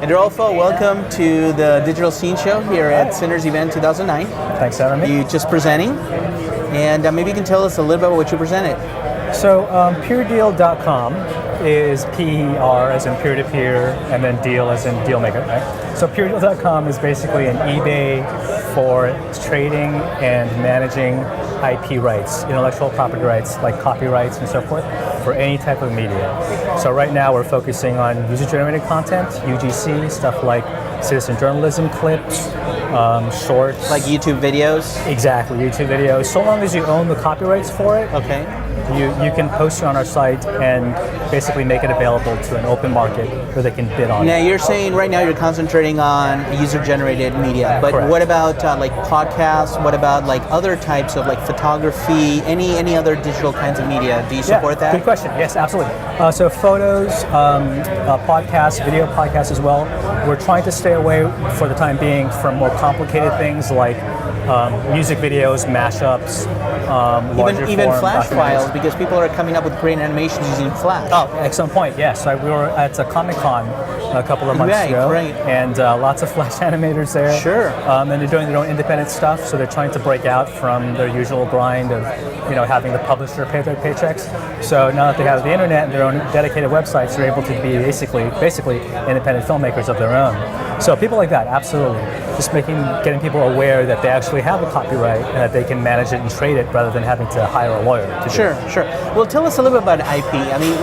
Edrolfo, welcome to the Digital Scene Show here at Cinners Event 2009. Thanks for having me. You just presenting, and maybe you can tell us a little bit about what you presented. So PureDeal.com is PER as in peer-to-peer, and then deal as in deal maker, right? So PureDeal.com is basically an eBay for trading and managing IP rights, intellectual property rights like copyrights and so forth, for any type of media. So right now we're focusing on user-generated content, UGC, stuff like citizen journalism clips, shorts. Like YouTube videos? Exactly, YouTube videos. So long as you own the copyrights for it, okay, you can post it on our site and basically make it available to an open market where they can bid on it. Now you're saying right now you're concentrating on user-generated media, but Correct. What about like podcasts? What about like other types of like photography? Any other digital kinds of media? Do you support that? Good question. Yes, absolutely. So photos, podcasts, video podcasts as well. We're trying to stay away for the time being from more complicated things like music videos, mashups, even Flash files, because people are coming up with great animations using Flash. Oh, excellent point. Yes, we were at a Comic-Con a couple of months ago, and lots of Flash animators there. Sure. And they're doing their own independent stuff, so they're trying to break out from their usual grind of, having the publisher pay their paychecks. So now that they have the internet and their own dedicated websites, they're able to be basically independent filmmakers of their own. So people like that, absolutely. Just getting people aware that they actually have a copyright and that they can manage it and trade it rather than having to hire a lawyer to do it. Sure. Well, tell us a little bit about IP. I mean,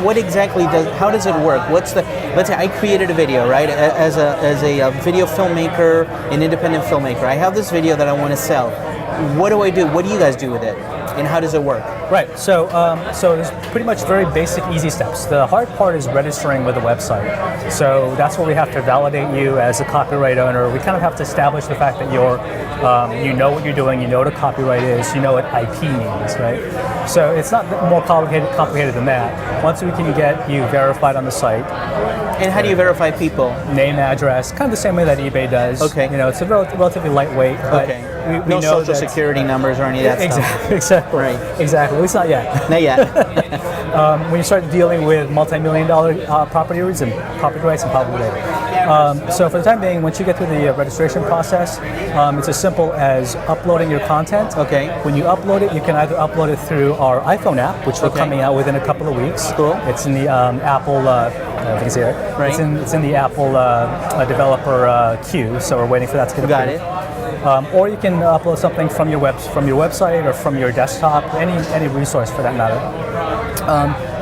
what exactly how does it work? Let's say I created a video, right? As a video filmmaker, an independent filmmaker. I have this video that I want to sell. What do I do? What do you guys do with it? And how does it work? Right, so there's pretty much very basic, easy steps. The hard part is registering with a website. So that's where we have to validate you as a copyright owner. We kind of have to establish the fact that you know what you're doing, you know what a copyright is, you know what IP means, right? So it's not more complicated than that. Once we can get you verified on the site. And how do you verify people? Name, address, kind of the same way that eBay does. Okay. It's a relatively lightweight, but we no know social security numbers or any of that stuff. Exactly. Right. Exactly. At least not yet. Not yet. When you start dealing with multi-million-dollar property rights and probably later. So for the time being, once you get through the registration process, it's as simple as uploading your content. Okay. When you upload it, you can either upload it through our iPhone app, which we're coming out within a couple of weeks. Cool. It's in the Apple. I don't know if you can see it. Right. It's in the Apple developer queue, so we're waiting for that to get approved. Got it. Or you can upload something from your website or from your desktop, any resource for that matter.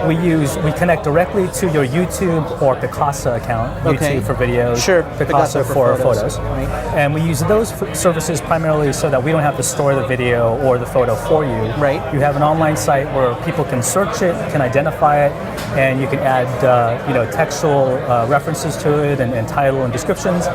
We connect directly to your YouTube or Picasa account. Okay. YouTube for videos, sure. Picasa for photos. Right. And we use those services primarily so that we don't have to store the video or the photo for you. Right. You have an online site where people can search it, can identify it, and you can add textual references to it and title and descriptions.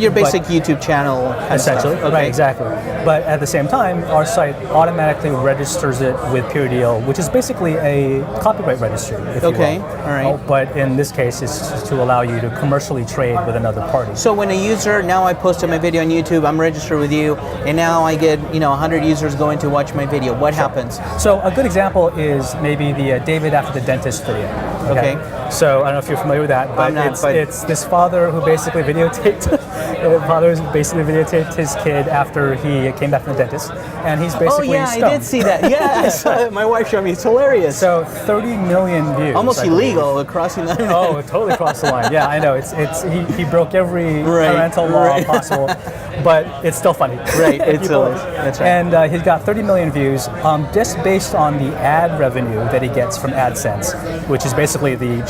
Your basic YouTube channel. Essentially, okay. Right, exactly. But at the same time, our site automatically registers it with PureDeal, which is basically a copyright registry, if you will. All right. But in this case, it's just to allow you to commercially trade with another party. So when a user, now I posted my video on YouTube, I'm registered with you, and now I get 100 users going to watch my video. What happens? So a good example is maybe the David After the Dentist video. Okay. So I don't know if you're familiar with that, but it's this father who basically videotaped his kid after he came back from the dentist, and he's basically stoned. I did see that. Yeah, I saw it. My wife showed me. It's hilarious. So 30 million views. Almost illegal crossing the line. Oh, totally crossed the line. Yeah, I know. He broke every parental law possible, but it's still funny. Right, it's silly. That's right. And he's got 30 million views just based on the ad revenue that he gets from AdSense, which is basically the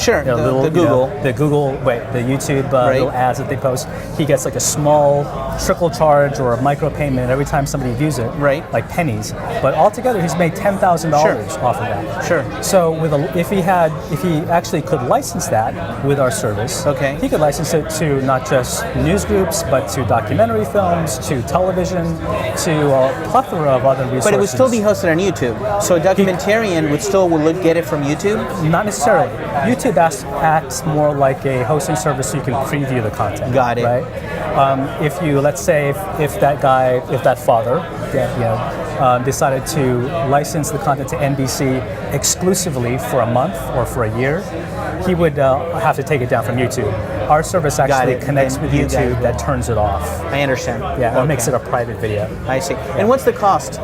YouTube little ads that they post. He gets like a small trickle charge or a micro payment every time somebody views it, like pennies. But altogether, he's made $10,000 off of that. Sure. So if he actually could license that with our service, he could license it to not just news groups, but to documentary films, to television, to a plethora of other resources. But it would still be hosted on YouTube. So a documentarian would still get it from YouTube? Not necessarily. YouTube acts more like a hosting service, so you can preview the content. Got it. Right? If you, let's say, if that father, decided to license the content to NBC exclusively for a month or for a year, he would have to take it down from YouTube. Our service actually connects with YouTube that turns it off. I understand. Yeah, it makes it a private video. I see. And what's the cost?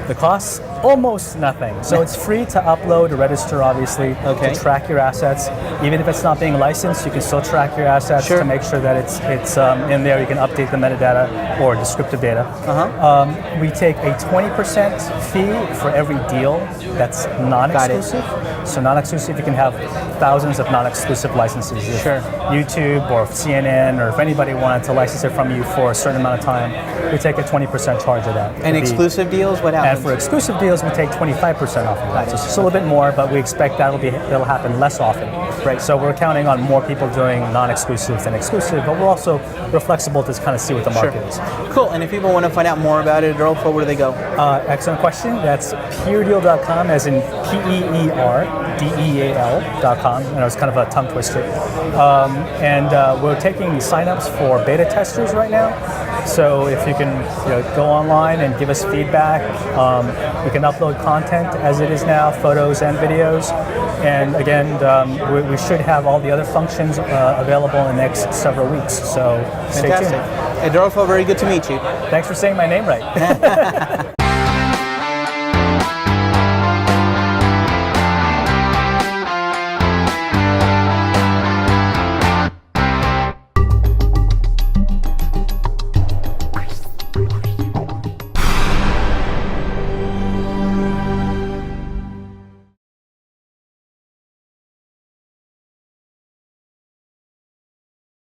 The cost? Almost nothing. So it's free to upload, to register, obviously, to track your assets. Even if it's not being licensed, you can still track your assets to make sure that it's in there. You can update the metadata or descriptive data. We take a 20% fee for every deal that's non-exclusive. So non-exclusive, you can have thousands of non-exclusive licenses. If YouTube or CNN or if anybody wanted to license it from you for a certain amount of time, we take a 20% charge of that. And exclusive deals, what happens? And for exclusive deals, we take 25% off of that. So it's a little bit more, but we expect that'll happen less often. Right. So we're counting on more people doing non-exclusive than exclusive, but we're flexible to kind of see what the market is. Cool. And if people want to find out more about it, Edrolfo, where do they go? Excellent question. That's peerdeal.com, as in PEERDEAL.com. And it was kind of a tongue twister. And we're taking signups for beta testers right now. So if you can go online and give us feedback, we can upload content as it is now, photos and videos. And again, we should have all the other functions available in the next several weeks. So stay tuned. Edrolfo, very good to meet you. Thanks for saying my name right.